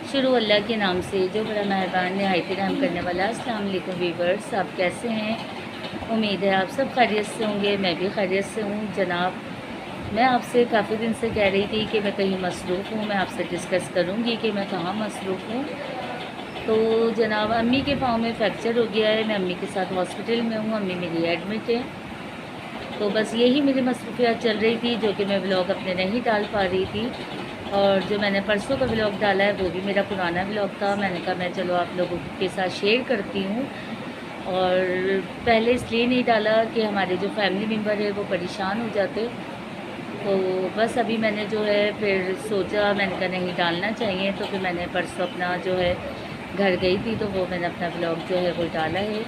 शुरू अल्लाह के नाम से जो बड़ा मेहरबान नहायत रहम करने वाला। अस्सलाम वालेकुम वीवर्स, आप कैसे हैं? उम्मीद है आप सब खैरियत से होंगे। मैं भी खैरियत से हूँ जनाब। मैं आपसे काफ़ी दिन से कह रही थी कि मैं कहीं मसरूफ़ हूँ, मैं आपसे डिस्कस करूँगी कि मैं कहाँ मसरूफ़ हूँ। तो जनाब, अम्मी के पाँव में फ्रैक्चर हो गया है। मैं अम्मी के साथ हॉस्पिटल में हूँ, अम्मी मेरी एडमिट है। तो बस यही मेरी मसरूफियात चल रही थी, जो कि मैं व्लॉग अपने नहीं डाल पा रही थी। और जो मैंने परसों का व्लॉग डाला है वो भी मेरा पुराना व्लॉग था। मैंने कहा मैं चलो आप लोगों के साथ शेयर करती हूँ। और पहले इसलिए नहीं डाला कि हमारे जो फैमिली मेम्बर है वो परेशान हो जाते। तो बस अभी मैंने जो है फिर सोचा, मैंने कहा नहीं डालना चाहिए। तो फिर मैंने परसों अपना जो है घर गई थी तो वो मैंने अपना व्लॉग जो है वो डाला है।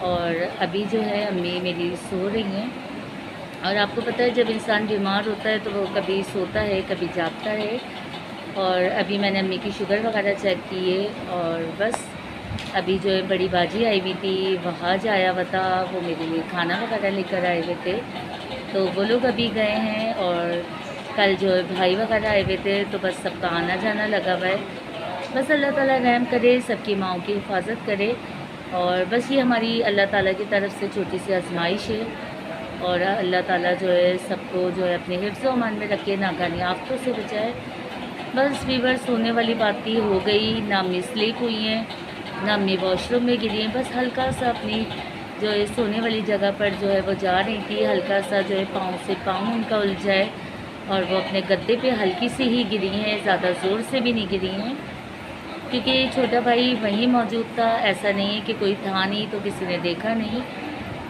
और अभी जो है अम्मी मेरी सो रही हैं। और आपको पता है जब इंसान बीमार होता है तो वो कभी सोता है कभी जागता है। और अभी मैंने अम्मी की शुगर वगैरह चेक की है। और बस अभी जो है बड़ी बाजी आई हुई थी, वहाँ आया हुआ था, वो मेरे लिए खाना वगैरह लेकर आए हुए थे। तो वो लोग अभी गए हैं। और कल जो है भाई वगैरह आए हुए थे, तो बस सबका आना जाना लगा हुआ है। बस अल्लाह ताला रहम करे, सबकी माँओं की हिफाजत करे। और बस ये हमारी अल्लाह ताला की तरफ से छोटी सी आजमाइश है। और अल्लाह ताला जो है सबको जो है अपने हिफ्ज़ व अमान में रखे, नाकानी आफ़तों से बचाए। बस वीवर्स, होने वाली बात ही हो गई। ना अम्मी स्लीप हुई हैं, ना अम्मी वॉशरूम में गिरी हैं। बस हल्का सा अपनी जो है सोने वाली जगह पर जो है वो जा रही थी, हल्का सा जो है पाँव से पाँव उनका उलझा है। और वो अपने गद्दे पे हल्की सी ही गिरी हैं, ज़्यादा ज़ोर से भी नहीं गिरी हैं। क्योंकि छोटा भाई वहीं मौजूद था, ऐसा नहीं है कि कोई था नहीं तो किसी ने देखा नहीं।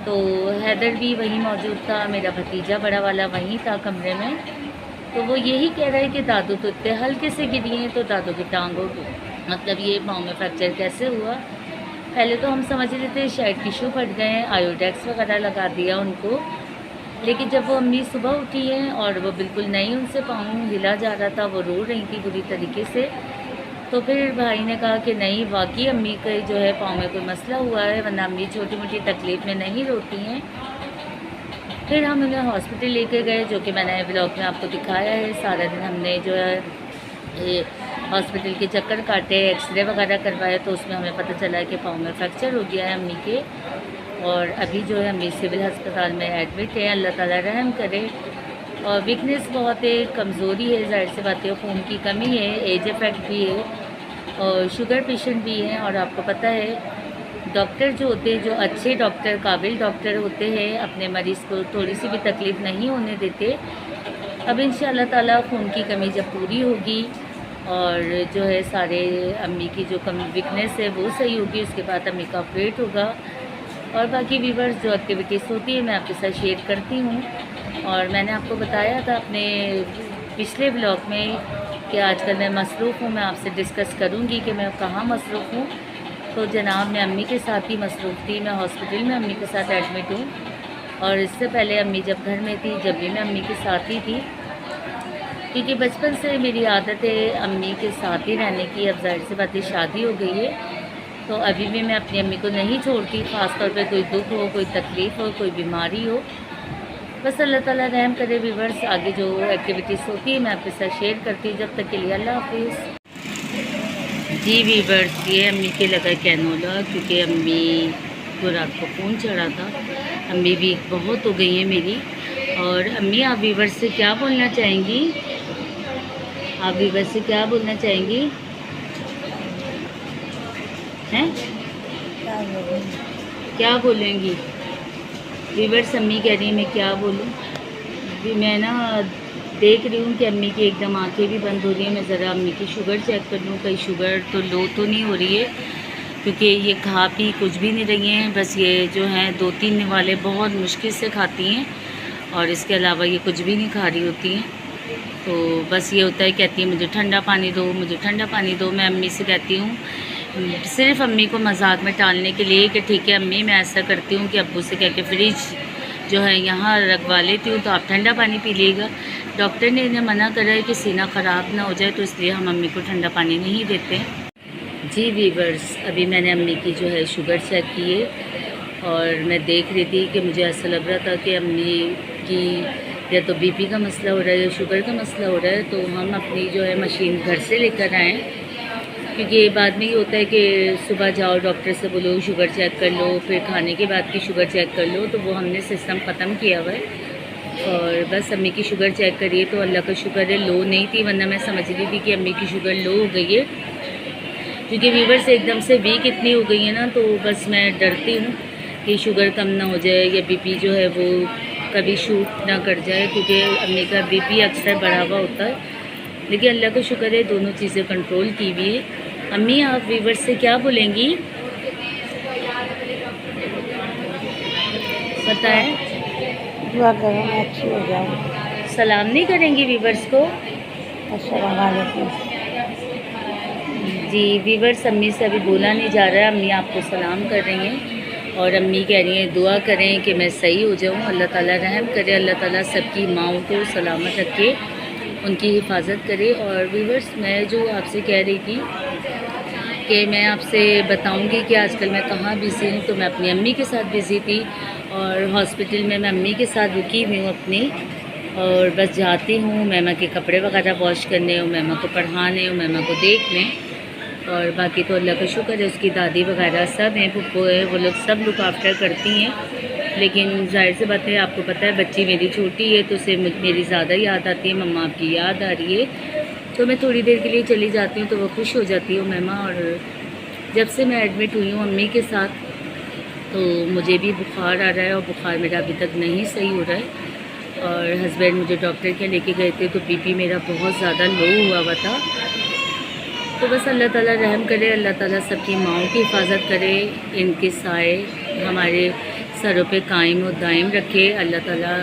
तो हैदर भी वहीं मौजूद था, मेरा भतीजा बड़ा वाला वहीं था कमरे में। तो वो यही कह रहा है कि दादू तो इतने हल्के से गिरी हैं, तो दादू की टांगों मतलब ये पाँव में फ्रैक्चर कैसे हुआ। पहले तो हम समझ रहे थे शायद टिश्यू फट गए हैं, आयोडेक्स वगैरह लगा दिया उनको। लेकिन जब वो अम्मी सुबह उठी हैं और वो बिल्कुल नहीं, उनसे पाँव हिला जा रहा था, वो रो रही थी बुरी तरीके से। तो फिर भाई ने कहा कि नहीं, वाकई अम्मी के जो है पाँव में कोई मसला हुआ है, वरना अम्मी छोटी मोटी तकलीफ़ में नहीं रोती हैं। फिर हम उन्हें हॉस्पिटल लेके गए, जो कि मैंने ब्लॉग में आपको दिखाया है। सारा दिन हमने जो है ये हॉस्पिटल के चक्कर काटे, एक्सरे वगैरह करवाए, तो उसमें हमें पता चला कि पाँव में फ्रैक्चर हो गया है अम्मी के। और अभी जो है अम्मी सिविल अस्पताल में एडमिट है, अल्लाह ताला रहम करे। और वीकनेस बहुत है, कमज़ोरी है, ज़ाहिर सी बात है, खून की कमी है, एज इफ़ेक्ट भी है और शुगर पेशेंट भी हैं। और आपको पता है डॉक्टर जो होते हैं, जो अच्छे डॉक्टर, काबिल डॉक्टर होते हैं, अपने मरीज़ को थोड़ी सी भी तकलीफ़ नहीं होने देते। अब इंशाअल्लाह ताला खून की कमी जब पूरी होगी और जो है सारे अम्मी की जो कम वीकनेस है वो सही होगी, उसके बाद अम्मी का ऑपरेट होगा। और बाकी व्यूअर्स जो एक्टिविटीज़ होती है मैं आपके साथ शेयर करती हूँ। और मैंने आपको बताया था अपने पिछले ब्लॉग में कि आजकल मैं मसरूफ़ हूँ, मैं आपसे डिस्कस करूँगी कि मैं कहाँ मसरूफ़ हूँ। तो जनाब, मैं अम्मी के साथ ही मसरूफ़ थी, मैं हॉस्पिटल में अम्मी के साथ एडमिट हूँ। और इससे पहले अम्मी जब घर में थी, जब भी मैं अम्मी के साथ ही थी, क्योंकि बचपन से मेरी आदत है अम्मी के साथ ही रहने की। अब ज़ाहिर सी बात है शादी हो गई है, तो अभी भी मैं अपनी अम्मी को नहीं छोड़ती, ख़ास तौर पे कोई दुख हो, कोई तकलीफ़ हो, कोई बीमारी हो। बस अल्लाह ताला रहम करे। व्यूअर्स, आगे जो एक्टिविटीज़ होती है मैं आपके साथ शेयर करती हूँ। जब तक के लिए अल्लाह हाफिज़। जी व्यूअर्स, ये अम्मी के लगा कैनोला, क्योंकि अम्मी को रात को फ़ोन चढ़ा था। अम्मी वीक बहुत हो गई है मेरी। और अम्मी, आप व्यूअर्स से क्या बोलना चाहेंगी? आप व्यूअर्स से क्या बोलना चाहेंगी हैं? क्या बोलेंगी? व्यूअर्स, अम्मी कह रही है मैं क्या बोलूँ। अभी मैं ना देख रही हूँ कि अम्मी की एकदम आंखें भी बंद हो रही हैं। मैं ज़रा अम्मी की शुगर चेक कर लूँ, कहीं शुगर तो लो तो नहीं हो रही है, क्योंकि ये खा पी कुछ भी नहीं रही हैं। बस ये जो हैं 2-3 दिन वाले बहुत मुश्किल से खाती हैं, और इसके अलावा ये कुछ भी नहीं खा रही होती हैं। तो बस ये होता है, कहती है मुझे ठंडा पानी दो, मुझे ठंडा पानी दो। मैं अम्मी से कहती हूँ, सिर्फ़ अम्मी को मजाक में टालने के लिए, कि ठीक है अम्मी, मैं ऐसा करती हूँ कि अब्बू से कह के फ्रिज जो है यहाँ रखवा लेती हूँ, तो आप ठंडा पानी पी लीजिएगा। डॉक्टर ने इन्हें मना करा है कि सीना ख़राब ना हो जाए, तो इसलिए हम अम्मी को ठंडा पानी नहीं देते। जी व्यूअर्स, अभी मैंने अम्मी की जो है शुगर चेक की है, और मैं देख रही थी कि मुझे ऐसा लग रहा था कि अम्मी की या तो बीपी का मसला हो रहा है या शुगर का मसला हो रहा है। तो हम अपनी जो है मशीन घर से लेकर आए, क्योंकि बाद में ये होता है कि सुबह जाओ डॉक्टर से बोलो शुगर चेक कर लो, फिर खाने के बाद की शुगर चेक कर लो, तो वो हमने सिस्टम ख़त्म किया हुआ है। और बस अम्मी की शुगर चेक करिए तो अल्लाह का शुक्र है लो नहीं थी, वरना मैं समझ रही थी कि अम्मी की शुगर लो हो गई है, क्योंकि वीवर से एकदम से वीक इतनी हो गई है ना, तो बस मैं डरती हूँ कि शुगर कम ना हो जाए या बीपी जो है वो कभी शूट ना कर जाए, क्योंकि अम्मी का बीपी अक्सर बढ़ा हुआ होता है। लेकिन अल्लाह का शुक्र है दोनों चीज़ें कंट्रोल की हुई है। अम्मी आप वीवर से क्या बोलेंगी बताएं? दुआ करो मैं अच्छी हो जाऊँ। सलाम नहीं करेंगी वीवर्स को? अस्सलाम वालेकुम। जी वीवर्स, अम्मी से अभी बोला नहीं जा रहा है, अम्मी आपको सलाम कर रही हैं और अम्मी कह रही हैं दुआ करें कि मैं सही हो जाऊँ, अल्लाह ताला रहम करे, अल्लाह ताला सबकी माँओं को सलामत रखे, उनकी हिफाजत करे। और वीवर्स, मैं जो आपसे कह रही थी कि मैं आपसे बताऊंगी कि आजकल मैं कहाँ बिज़ी हूँ, तो मैं अपनी अम्मी के साथ बिज़ी थी और हॉस्पिटल में मैं अम्मी के साथ रुकी हुई हूँ अपनी, और बस जाती हूँ मेमा के कपड़े वगैरह वॉश करने, और मेमा को पढ़ाने, और मेमा को देखने, और बाकी तो अल्लाह का शुक्र है उसकी दादी वगैरह सब हैं, पुप्पो है, वो लोग सब लुक आफ्टर करती हैं। लेकिन जाहिर सी बात है, आपको पता है बच्ची मेरी छोटी है तो उसे मेरी ज़्यादा याद आती है, मम्मा आपकी याद आ रही है, तो मैं थोड़ी देर के लिए चली जाती हूँ तो वो खुश हो जाती हूँ मेमा। और जब से मैं एडमिट हुई हूँ अम्मी के साथ, तो मुझे भी बुखार आ रहा है और बुखार मेरा अभी तक नहीं सही हो रहा है। और हस्बैंड मुझे डॉक्टर के लेके गए थे तो बीपी मेरा बहुत ज़्यादा लो हुआ था। तो बस अल्लाह ताला रहम करे, अल्लाह ताला सबकी माँओं की हिफाजत करे, इनके साए हमारे सरों पे कायम और दायम रखे, अल्लाह ताला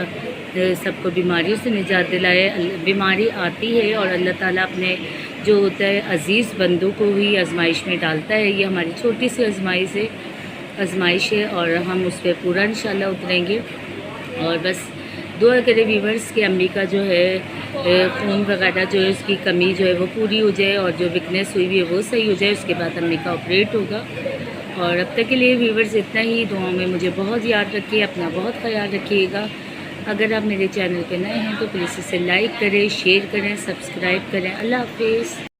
सबको बीमारियों से निजात दिलाए। बीमारी आती है और अल्लाह ताला अपने जो होता है अज़ीज़ बंदों को ही आजमाइश में डालता है। ये हमारी छोटी सी आजमाइश है और हम उस पर पूरा इंशाल्लाह उतरेंगे। और बस दुआ करें वीवर्स कि अम्मी का जो है खून वगैरह जो है उसकी कमी जो है वो पूरी हो जाए, और जो वीकनेस हुई हुई है वो सही हो जाए, उसके बाद अम्मी का ऑपरेट होगा। और अब तक के लिए वीवर्स इतना ही। दुआओं में मुझे बहुत याद रखिए, अपना बहुत ख्याल रखिएगा। अगर आप मेरे चैनल पे नए हैं तो प्लीज़ इसे लाइक करें, शेयर करें, सब्सक्राइब करें। अल्लाह हाफिज़।